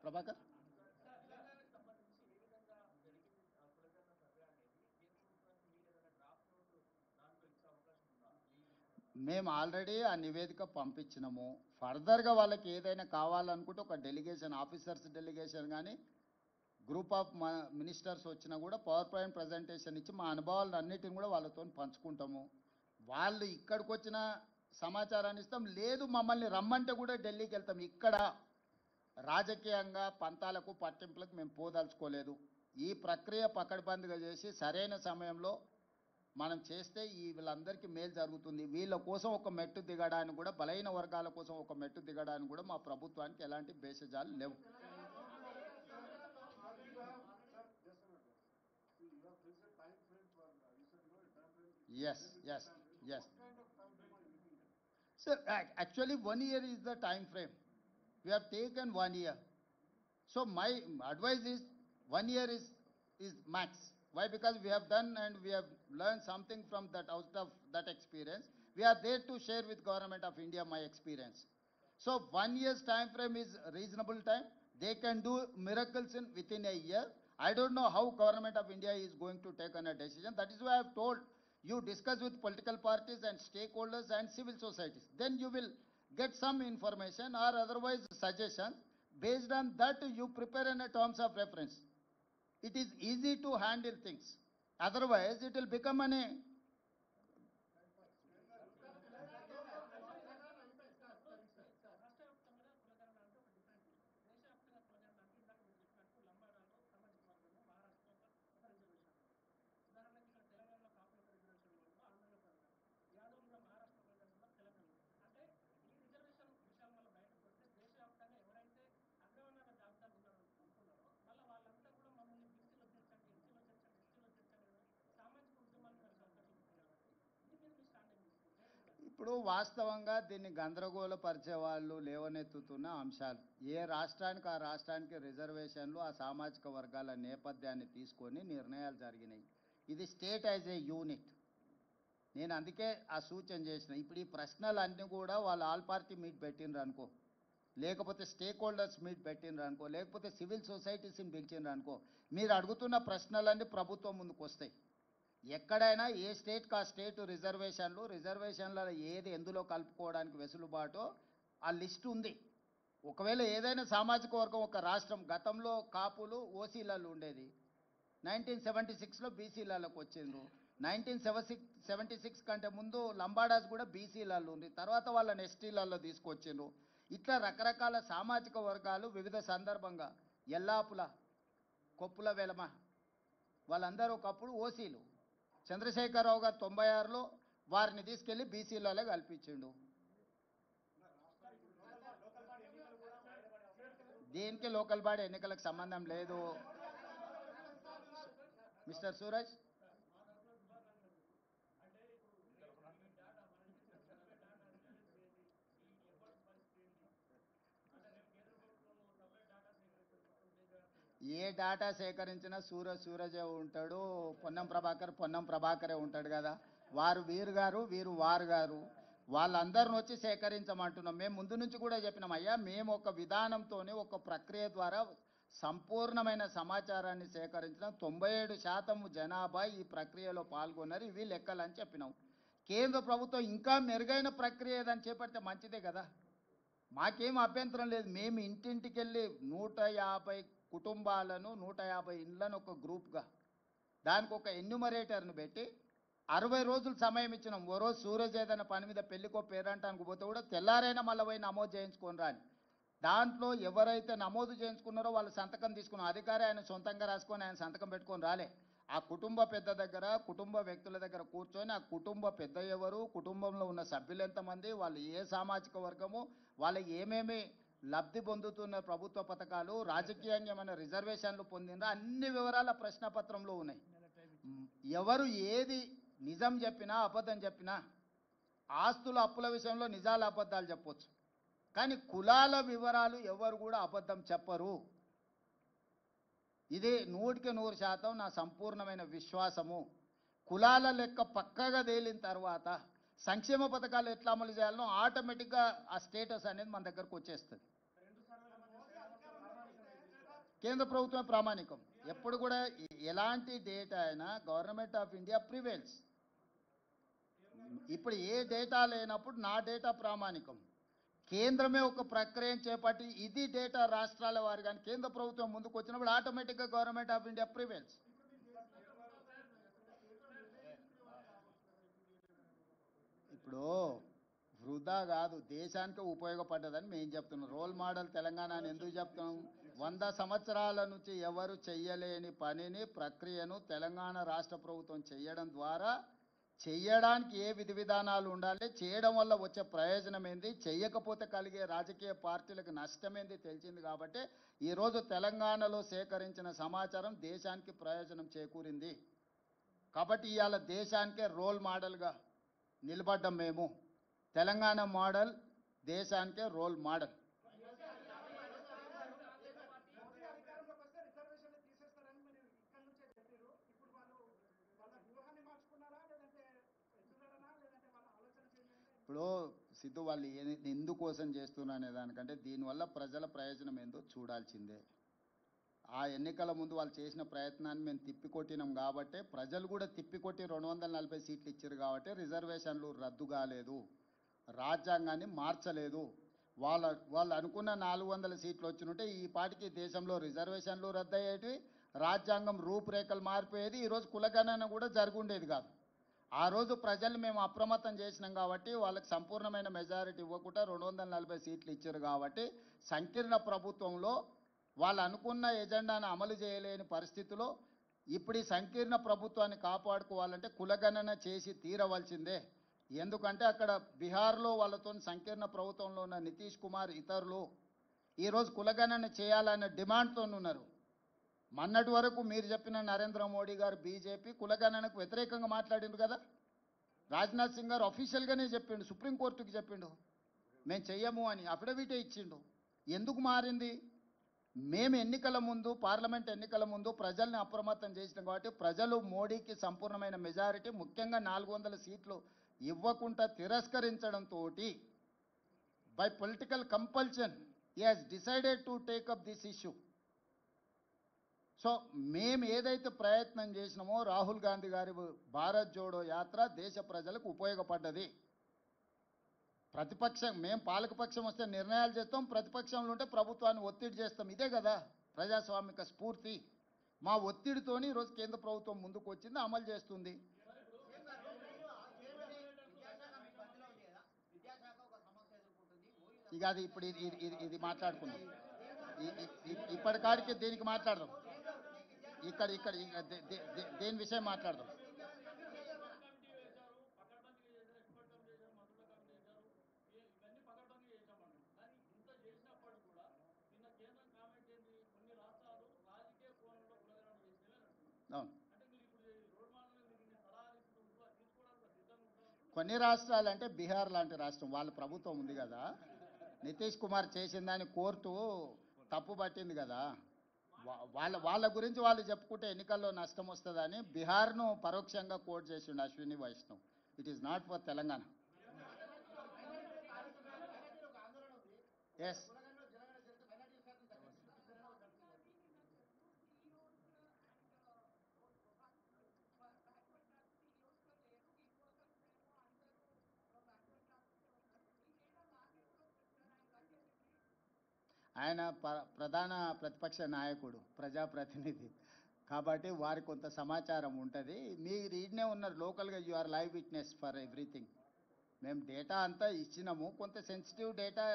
ప్రభాకర్, మేము ఆల్రెడీ ఆ నివేదిక పంపించినాము. ఫర్దర్గా వాళ్ళకి ఏదైనా కావాలనుకుంటే ఒక డెలిగేషన్, ఆఫీసర్స్ డెలిగేషన్ కానీ గ్రూప్ ఆఫ్ మినిస్టర్స్ వచ్చినా కూడా పవర్ పాయింట్ ప్రజెంటేషన్ ఇచ్చి మా అనుభవాలను అన్నిటిని కూడా వాళ్ళతో పంచుకుంటాము. వాళ్ళు ఇక్కడికి వచ్చిన సమాచారాన్ని ఇస్తాం, లేదు మమ్మల్ని రమ్మంటే కూడా ఢిల్లీకి వెళ్తాం. ఇక్కడ రాజకీయంగా పంతాలకు పట్టింపులకు మేము పోదలుచుకోలేదు. ఈ ప్రక్రియ పకడ్బందీగా చేసి సరైన సమయంలో మనం చేస్తే ఈ వీళ్ళందరికీ మేలు జరుగుతుంది. వీళ్ళ కోసం ఒక మెట్టు దిగడానికి కూడా, బలైన వర్గాల కోసం ఒక మెట్టు దిగడానికి కూడా మా ప్రభుత్వానికి ఎలాంటి భేషజాలు లేవు. Yes, yes, yes. So actually 1 year is the time frame. We have taken 1 year. So my advice is 1 year is max. Why? Because we have done and we have learned something from that, out of that experience. We are there to share with Government of India my experience. So 1 year's time frame is reasonable time. They can do miracles in within a year. I don't know how Government of India is going to take on a decision. That is why I have told you, discuss with political parties and stakeholders and civil societies. Then you will get some information or otherwise suggestions. Based on that, you prepare in a terms of reference. It is easy to handle things. Otherwise, it will become an ఇప్పుడు వాస్తవంగా దీన్ని గందరగోళపరిచే వాళ్ళు లేవనెత్తుతున్న అంశాలు. ఏ రాష్ట్రానికి ఆ రాష్ట్రానికి రిజర్వేషన్లు, ఆ సామాజిక వర్గాల నేపథ్యాన్ని తీసుకొని నిర్ణయాలు జరిగినాయి. ఇది స్టేట్ యాజ్ ఏ యూనిట్. నేను అందుకే ఆ సూచన చేసిన. ఇప్పుడు ఈ ప్రశ్నలన్నీ కూడా వాళ్ళు ఆల్ పార్టీ మీట్ పెట్టినరు అనుకో, లేకపోతే స్టేక్ హోల్డర్స్ మీట్ పెట్టినరు అనుకో, లేకపోతే సివిల్ సొసైటీస్ని పిలిచినరు అనుకో, మీరు అడుగుతున్న ప్రశ్నలన్నీ ప్రభుత్వం ముందుకు వస్తాయి. ఎక్కడైనా ఏ స్టేట్కి ఆ స్టేట్ రిజర్వేషన్లలో ఏది ఎందులో కలుపుకోవడానికి వెసులుబాటో ఆ లిస్ట్ ఉంది. ఒకవేళ ఏదైనా సామాజిక వర్గం ఒక రాష్ట్రం, గతంలో కాపులు ఓసీలలో ఉండేది, 1976లో బీసీలలోకి వచ్చిండ్రు. 1976 కంటే ముందు లంబాడాస్ కూడా బీసీలలో ఉంది, తర్వాత వాళ్ళని ఎస్టీలలో తీసుకొచ్చిండ్రు. ఇట్లా రకరకాల సామాజిక వర్గాలు వివిధ సందర్భంగా, ఎల్లాపుల, కొప్పుల వెలమ వాళ్ళందరూ ఒకప్పుడు ఓసీలు. చంద్రశేఖరరావు గారు 96లో వారిని తీసుకెళ్లి బీసీలలో కల్పించిండు. దీనికి లోకల్ బాడీ ఎన్నికలకు సంబంధం లేదు మిస్టర్ సూరజ్. ఏ డాటా సేకరించినా సూరజే ఉంటాడు, పొన్నం ప్రభాకరే ఉంటాడు కదా. వారు వీరు గారు, వీరు వారు గారు, వాళ్ళందరిని వచ్చి సేకరించమంటున్నాం. మేము ముందు నుంచి కూడా చెప్పినాం, అయ్యా మేము ఒక విధానంతోనే ఒక ప్రక్రియ ద్వారా సంపూర్ణమైన సమాచారాన్ని సేకరించడం, 97% జనాభా ఈ ప్రక్రియలో పాల్గొన్నారు, ఇవి లెక్కలని చెప్పినాం. కేంద్ర ప్రభుత్వం ఇంకా మెరుగైన ప్రక్రియ ఏదని చేపడితే మంచిదే కదా, మాకేం అభ్యంతరం లేదు. మేము ఇంటింటికి వెళ్ళి 150 కుటుంబాలను, 150 ఇండ్లను ఒక గ్రూప్గా, దానికి ఒక ఎన్యూమరేటర్ను పెట్టి 60 రోజులు సమయం ఇచ్చినాం. ఓ రోజు సూరజ్ ఏదైనా పని మీద పెళ్ళికో పేరంటానికి పోతే కూడా తెల్లారైనా మళ్ళీ పోయి నమోదు చేయించుకొని రాని. దాంట్లో ఎవరైతే నమోదు చేయించుకున్నారో వాళ్ళు సంతకం తీసుకున్న అధికారి ఆయన సొంతంగా రాసుకొని ఆయన సంతకం పెట్టుకొని రాలే. ఆ కుటుంబ పెద్ద దగ్గర, కుటుంబ వ్యక్తుల దగ్గర కూర్చొని ఆ కుటుంబ పెద్ద ఎవరు, కుటుంబంలో ఉన్న సభ్యులు ఎంతమంది, వాళ్ళు ఏ సామాజిక వర్గము, వాళ్ళకి ఏమేమి లబ్ధి పొందుతున్న ప్రభుత్వ పథకాలు, రాజకీయంగా ఏమైనా రిజర్వేషన్లు పొందినరా, అన్ని వివరాల ప్రశ్నపత్రంలో ఉన్నాయి. ఎవరు ఏది నిజం చెప్పినా అబద్ధం చెప్పినా, ఆస్తుల అప్పుల విషయంలో నిజాలు అబద్ధాలు చెప్పొచ్చు, కానీ కులాల వివరాలు ఎవరు కూడా అబద్ధం చెప్పరు. ఇది 100% నా సంపూర్ణమైన విశ్వాసము. కులాల లెక్క పక్కగా తేలిన తర్వాత సంక్షేమ పథకాలు ఎట్లా అమలు చేయాలనో ఆటోమేటిక్గా ఆ స్టేటస్ అనేది మన దగ్గరకు వచ్చేస్తుంది. కేంద్ర ప్రభుత్వం ప్రామాణికం. ఎప్పుడు కూడా ఎలాంటి డేటా అయినా గవర్నమెంట్ ఆఫ్ ఇండియా ప్రివేల్స్. ఇప్పుడు ఏ డేటా లేనప్పుడు నా డేటా ప్రామాణికం. కేంద్రమే ఒక ప్రక్రియను చేపట్టి ఇది డేటా రాష్ట్రాల వారి కానీ కేంద్ర ప్రభుత్వం ముందుకు వచ్చినప్పుడు ఆటోమేటిక్గా గవర్నమెంట్ ఆఫ్ ఇండియా ప్రివేల్స్. ఇప్పుడు వృధా కాదు, దేశానికి ఉపయోగపడ్డదని మేము చెప్తున్నాం. రోల్ మోడల్ తెలంగాణ అని ఎందుకు చెప్తున్నాం? 100 సంవత్సరాల నుంచి ఎవరు చెయ్యలేని పనిని ప్రక్రియను తెలంగాణ రాష్ట్ర ప్రభుత్వం చేయడం ద్వారా చెయ్యడానికి ఏ విధి విధానాలు ఉండాలి, చేయడం వల్ల వచ్చే ప్రయోజనం ఏంది, చెయ్యకపోతే కలిగే రాజకీయ పార్టీలకు నష్టమేంది తెలిసింది. కాబట్టి ఈరోజు తెలంగాణలో సేకరించిన సమాచారం దేశానికి ప్రయోజనం చేకూరింది. కాబట్టి ఇవాళ దేశానికే రోల్ మోడల్గా నిలబడ్డం మేము. తెలంగాణ మోడల్ దేశానికే రోల్ మోడల్. ఇప్పుడు సిద్ధు వాళ్ళు ఎందుకోసం చేస్తున్నా అనే దానికంటే దీనివల్ల ప్రజల ప్రయోజనం ఏందో చూడాల్సిందే. ఆ ఎన్నికల ముందు వాళ్ళు చేసిన ప్రయత్నాన్ని మేము తిప్పికొట్టినాం కాబట్టి, ప్రజలు కూడా తిప్పికొట్టి 240 సీట్లు ఇచ్చారు కాబట్టి రిజర్వేషన్లు రద్దు కాలేదు, రాజ్యాంగాన్ని మార్చలేదు. వాళ్ళు అనుకున్న 400 సీట్లు వచ్చినుంటే ఈ పాటికి దేశంలో రిజర్వేషన్లు రద్దయ్యేటివి, రాజ్యాంగం రూపురేఖలు మారిపోయేది, ఈరోజు కులగణన కూడా జరుగుండేది కాదు. ఆ రోజు ప్రజల్ని మేము అప్రమత్తం చేసినాం కాబట్టి వాళ్ళకి సంపూర్ణమైన మెజారిటీ ఇవ్వకుండా 240 సీట్లు ఇచ్చారు కాబట్టి సంకీర్ణ ప్రభుత్వంలో వాళ్ళు అనుకున్న ఎజెండాను అమలు చేయలేని పరిస్థితిలో ఇప్పుడు ఈ సంకీర్ణ ప్రభుత్వాన్ని కాపాడుకోవాలంటే కులగణన చేసి తీరవలసిందే. ఎందుకంటే అక్కడ బీహార్లో వాళ్ళతో సంకీర్ణ ప్రభుత్వంలో ఉన్న నితీష్ కుమార్ ఇతరులు ఈరోజు కులగణన చేయాలనే డిమాండ్తో ఉన్నారు. మొన్నటి వరకు మీరు చెప్పిన నరేంద్ర మోడీ గారు బీజేపీ కులగణనకు వ్యతిరేకంగా మాట్లాడిండు కదా. రాజ్నాథ్ సింగ్ గారు అఫీషియల్గానే చెప్పిండు, సుప్రీంకోర్టుకి చెప్పిండు మేము చెయ్యము అని, అఫిడవిటే ఇచ్చిండు. ఎందుకు మారింది? మేము ఎన్నికల ముందు, పార్లమెంట్ ఎన్నికల ముందు ప్రజల్ని అప్రమత్తం చేసినాం కాబట్టి ప్రజలు మోడీకి సంపూర్ణమైన మెజారిటీ, ముఖ్యంగా 400 సీట్లు ఇవ్వకుండా తిరస్కరించడంతో by political compulsion he has decided to take up this issue. So మేము ఏదైతే ప్రయత్నం చేసినామో రాహుల్ గాంధీ గారి భారత్ జోడో యాత్ర దేశ ప్రజలకు ఉపయోగపడ్డది. ప్రతిపక్షం, మేము పాలకపక్షం వస్తే నిర్ణయాలు చేస్తాం, ప్రతిపక్షంలో ఉంటే ప్రభుత్వాన్ని ఒత్తిడి చేస్తాం. ఇదే కదా ప్రజాస్వామిక స్ఫూర్తి. మా ఒత్తిడితోని ఈరోజు కేంద్ర ప్రభుత్వం ముందుకు వచ్చింది, అమలు చేస్తుంది. ఇక అది ఇప్పుడు ఇది మాట్లాడుకున్నాం, ఇప్పటికాడికి దీనికి మాట్లాడదాం. ఇక్కడ ఇక్కడ దేని విషయం మాట్లాడదాం. అవును, కొన్ని రాష్ట్రాలు అంటే బీహార్ లాంటి రాష్ట్రం వాళ్ళ ప్రభుత్వం ఉంది కదా, నితీష్ కుమార్ చేసిన దాన్ని కోర్టు తప్పు పట్టింది కదా. వాళ్ళ గురించి వాళ్ళు చెప్పుకుంటే ఎన్నికల్లో నష్టం వస్తుందని బీహార్ను పరోక్షంగా కోర్టు చేసిండు Ashwini Vaishnaw. It is not for Telangana. Yes, ఆయన ప్రధాన ప్రతిపక్ష నాయకుడు, ప్రజాప్రతినిధి కాబట్టి వారికి కొంత సమాచారం ఉంటుంది. మీరు ఈడనే ఉన్నారు లోకల్గా, you are live witness for everything. మేము డేటా అంతా ఇచ్చినాము, కొంత సెన్సిటివ్ డేటా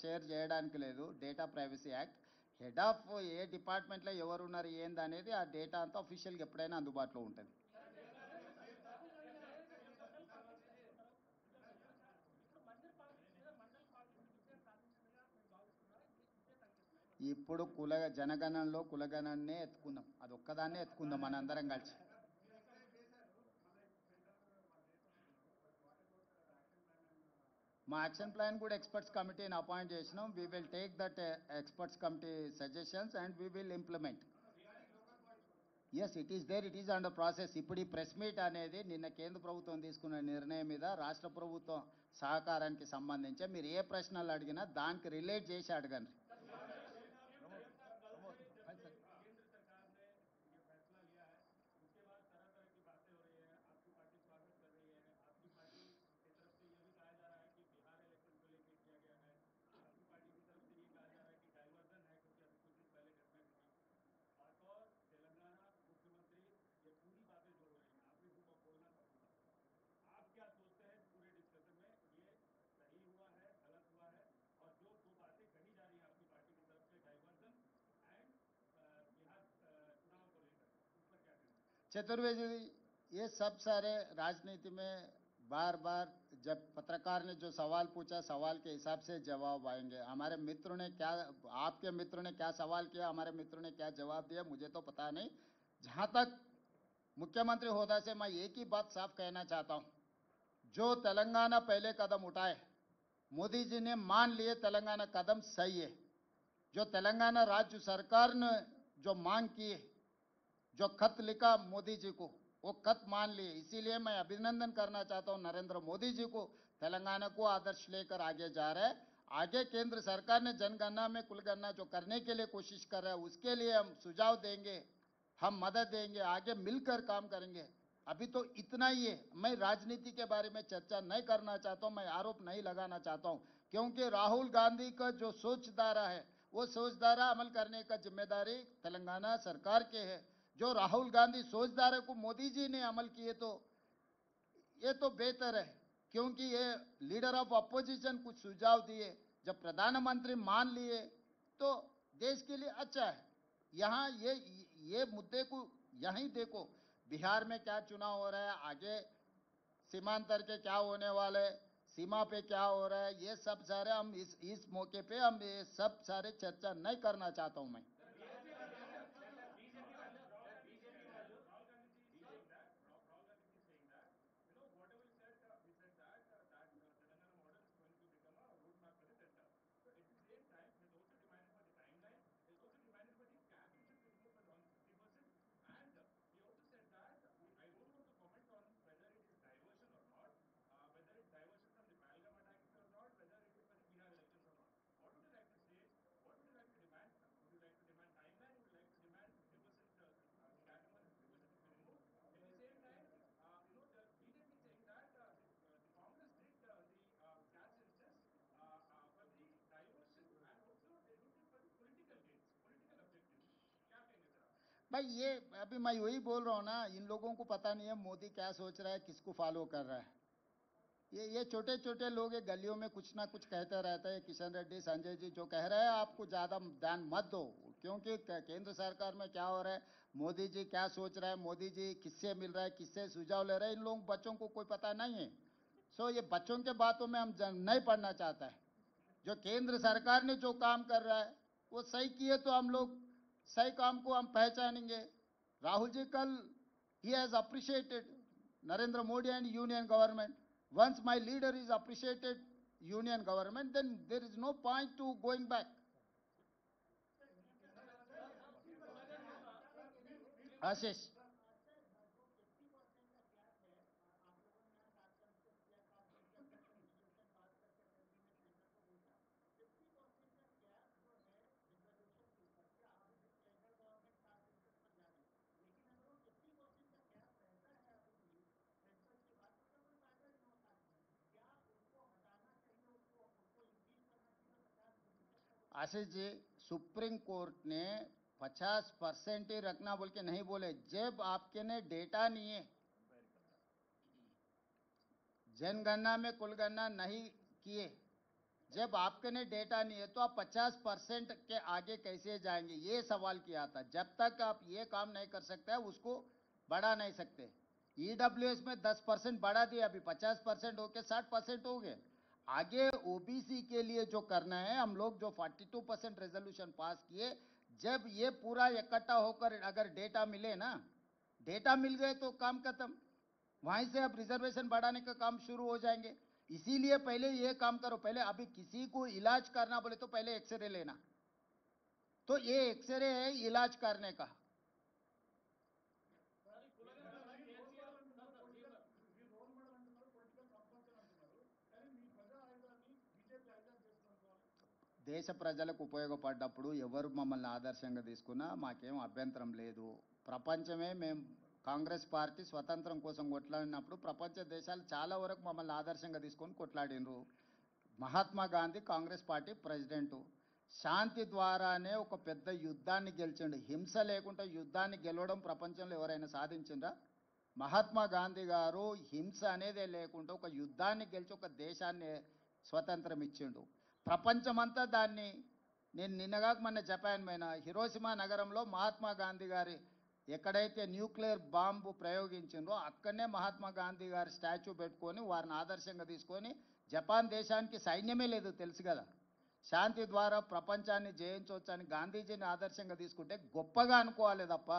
షేర్ చేయడానికి లేదు, data privacy act. Head of ఏ డిపార్ట్మెంట్లో ఎవరు ఉన్నారు ఏంది అనేది ఆ డేటా అంతా అఫీషియల్గా ఎప్పుడైనా అందుబాటులో ఉంటుంది. ఇప్పుడు జనగణనలో కులగణనే ఎత్తుకుందాం, అది ఒక్కదాన్నే ఎత్తుకుందాం మనందరం కలిసి. మా యాక్షన్ ప్లాన్ కూడా ఎక్స్పర్ట్స్ కమిటీని అపాయింట్ చేసినాం. We will take that experts committee suggestions and we will implement. Yes, it is there, it is under process. ఇప్పుడు ఈ ప్రెస్ మీట్ అనేది నిన్న కేంద్ర ప్రభుత్వం తీసుకున్న నిర్ణయం మీద రాష్ట్ర ప్రభుత్వం సహకారానికి సంబంధించి మీరు ఏ ప్రశ్నలు అడిగినా దానికి రిలేట్ చేసి అడగండి. चतुर्वेदी जी, ये सब सारे राजनीति में बार बार जब पत्रकार ने जो सवाल पूछा सवाल के हिसाब से जवाब आएंगे। हमारे मित्रों ने क्या, आपके मित्रों ने क्या सवाल किया, हमारे मित्रों ने क्या जवाब दिया, मुझे तो पता नहीं। जहां तक मुख्यमंत्री होदा से मैं एक ही बात साफ कहना चाहता हूं, जो तेलंगाना पहले कदम उठाए, मोदी जी ने मान लिए तेलंगाना कदम सही है। जो तेलंगाना राज्य सरकार ने जो मांग की है, जो खत लिखा मोदी जी को, वो खत मान लिए। इसीलिए मैं अभिनंदन करना चाहता हूं नरेंद्र मोदी जी को, तेलंगाना को आदर्श लेकर आगे जा रहा है। आगे केंद्र सरकार ने जनगणना में कुलगणना जो करने के लिए कोशिश कर रहा है, उसके लिए हम सुझाव देंगे, हम मदद देंगे, आगे मिलकर काम करेंगे। अभी तो इतना ही है। मैं राजनीति के बारे में चर्चा नहीं करना चाहता हूं, मैं आरोप नहीं लगाना चाहता हूं, क्योंकि राहुल गांधी का जो सोचधारा है, वो सोचधारा अमल करने का जिम्मेदारी तेलंगाना सरकार के है। जो राहुल गांधी सोचधारा को मोदी जी ने अमल किए तो ये तो बेहतर है, क्योंकि ये लीडर ऑफ अपोजिशन कुछ सुझाव दिए, जब प्रधानमंत्री मान लिए तो देश के लिए अच्छा है। यहाँ ये मुद्दे को यहीं देखो, बिहार में क्या चुनाव हो रहा है, आगे सीमांतर के क्या होने वाले, सीमा पे क्या हो रहा है, ये सब सारे हम इस मौके पे हम ये सब सारे चर्चा नहीं करना चाहता हूं मैं। भाई ये अभी मैं वही बोल रहा हूँ ना, इन लोगों को पता नहीं है मोदी क्या सोच रहा है, किसको फॉलो कर रहा है। ये छोटे छोटे लोग ये गलियों में कुछ ना कुछ कहते रहते हैं। किशन रेड्डी, संजय जी जो कह रहे हैं, आपको ज्यादा ध्यान मत दो, क्योंकि केंद्र सरकार में क्या हो रहा है, मोदी जी क्या सोच रहा है, मोदी जी किससे मिल रहा है, किससे सुझाव ले रहे हैं, इन लोग बच्चों को कोई पता नहीं है। सो ये बच्चों के बातों में हम नहीं पढ़ना चाहता है। जो केंद्र सरकार ने जो काम कर रहा है वो सही किए तो हम लोग सही काम को हम पहचानेंगे। राहुल जी कल he has appreciated Narendra Modi and union government. Once my leader is appreciated union government, then there is no point to going back. Ashish, Ashish ji, supreme court ने 50% ही रखना बोल के नहीं बोले। जब आपके ने डेटा नहीं है, जनगणना में कुलगणना नहीं किए, जब आपके ने डेटा नहीं है तो आप 50% के आगे कैसे जाएंगे, ये सवाल किया था। जब तक आप ये काम नहीं कर सकते उसको बढ़ा नहीं सकते। ईडब्ल्यूएस में 10% बढ़ा दिया, अभी 50% होके 60% हो गए। आगे ओबीसी के लिए जो करना है, हम लोग जो 42% रेजोल्यूशन पास किए, जब ये पूरा इकट्ठा होकर अगर डेटा मिले ना, डेटा मिल गए तो काम खत्म। वहीं से अब रिजर्वेशन बढ़ाने का काम शुरू हो जाएंगे। इसीलिए पहले ये काम करो, पहले अभी किसी को इलाज करना बोले तो पहले एक्सरे लेना, तो ये एक्सरे है इलाज करने का। దేశ ప్రజలకు ఉపయోగపడ్డప్పుడు ఎవరు మమ్మల్ని ఆదర్శంగా తీసుకున్నా మాకేం అభ్యంతరం లేదు. ప్రపంచమే మేము కాంగ్రెస్ పార్టీ స్వతంత్రం కోసం కొట్లాడినప్పుడు ప్రపంచ దేశాలు చాలా వరకు మమ్మల్ని ఆదర్శంగా తీసుకొని కొట్లాడినరు. మహాత్మా గాంధీ కాంగ్రెస్ పార్టీ ప్రెసిడెంటు, శాంతి ద్వారానే ఒక పెద్ద యుద్ధాన్ని గెలిచిండు. హింస లేకుండా యుద్ధాన్ని గెలవడం ప్రపంచంలో ఎవరైనా సాధించిండ్రా? మహాత్మా గాంధీ గారు హింస అనేదే లేకుండా ఒక యుద్ధాన్ని గెలిచి ఒక దేశాన్ని స్వతంత్రం ఇచ్చిండు. ప్రపంచమంతా దాన్ని, నేను నిన్నగాక మొన్న జపాన్ పోయిన, హిరోషిమా నగరంలో మహాత్మా గాంధీ గారి ఎక్కడైతే న్యూక్లియర్ బాంబు ప్రయోగించిందో అక్కడనే మహాత్మా గాంధీ గారి స్టాచ్యూ పెట్టుకొని వారిని ఆదర్శంగా తీసుకొని జపాన్ దేశానికి సైన్యమే లేదు తెలుసు కదా, శాంతి ద్వారా ప్రపంచాన్ని జయించవచ్చని గాంధీజీని ఆదర్శంగా తీసుకుంటే గొప్పగా అనుకోవాలి తప్ప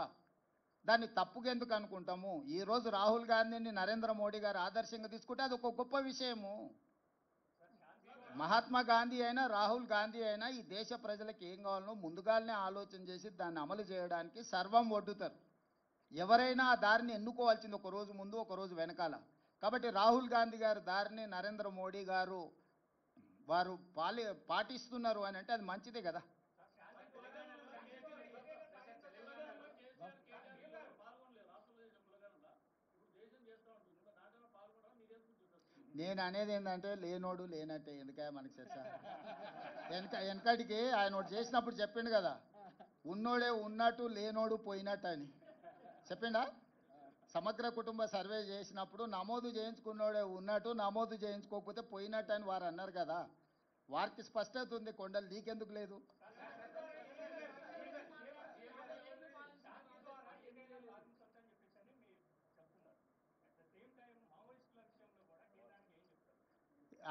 దాన్ని తప్పుగా ఎందుకు అనుకుంటాము? ఈరోజు రాహుల్ గాంధీని నరేంద్ర మోడీ గారు ఆదర్శంగా తీసుకుంటే అది ఒక గొప్ప విషయము. మహాత్మా గాంధీ అయినా రాహుల్ గాంధీ అయినా ఈ దేశ ప్రజలకు ఏం కావాలనో ముందుగానే ఆలోచన చేసి దాన్ని అమలు చేయడానికి సర్వం ఒడ్డుతారు. ఎవరైనా ఆ దారిని ఎన్నుకోవాల్సింది ఒక రోజు ముందు ఒక రోజు వెనకాల. కాబట్టి రాహుల్ గాంధీ గారి దారిని నరేంద్ర మోడీ గారు వారు పాటిస్తున్నారు అని అంటే అది మంచిదే కదా. నేను అనేది ఏంటంటే లేనోడు లేనట్టే ఎందుకే మనకి చర్చ. వెనకటికి ఆయన ఒకటి చేసినప్పుడు చెప్పిండు కదా, ఉన్నోడే ఉన్నట్టు లేనోడు పోయినట్టు అని చెప్పిండా. సమగ్ర కుటుంబ సర్వే చేసినప్పుడు నమోదు చేయించుకున్నోడే ఉన్నట్టు నమోదు చేయించుకోకపోతే పోయినట్టు అని వారు అన్నారు కదా. వారికి స్పష్టత ఉంది, కొండలు నీకెందుకు లేదు?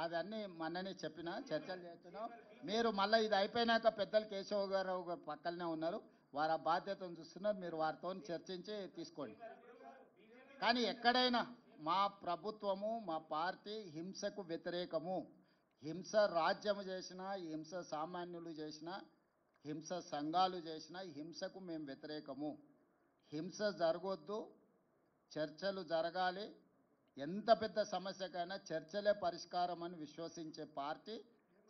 అవన్నీ మొన్ననే చెప్పిన, చర్చలు చేస్తున్నాం. మీరు మళ్ళీ ఇది అయిపోయినాక పెద్దలు కేశవ గారు పక్కనే ఉన్నారు, వారు ఆ బాధ్యతను చూస్తున్నారు, మీరు వారితో చర్చించి తీసుకోండి. కానీ ఎక్కడైనా మా ప్రభుత్వము మా పార్టీ హింసకు వ్యతిరేకము. హింస రాజ్యము చేసినా, హింస సామాన్యులు చేసినా, హింస సంఘాలు చేసినా హింసకు మేము వ్యతిరేకము. హింస జరగొద్దు, చర్చలు జరగాలి. ఎంత పెద్ద సమస్యకైనా చర్చలే పరిష్కారం అని విశ్వసించే పార్టీ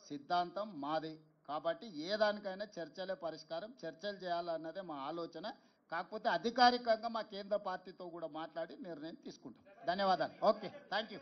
సిద్ధాంతం మాది. కాబట్టి ఏ దానికైనా చర్చలే పరిష్కారం, చర్చలు చేయాలన్నదే మా ఆలోచన. కాకపోతే అధికారికంగా మా కేంద్ర పార్టీతో కూడా మాట్లాడి నిర్ణయం తీసుకుంటాం. ధన్యవాదాలు. Okay, thank you.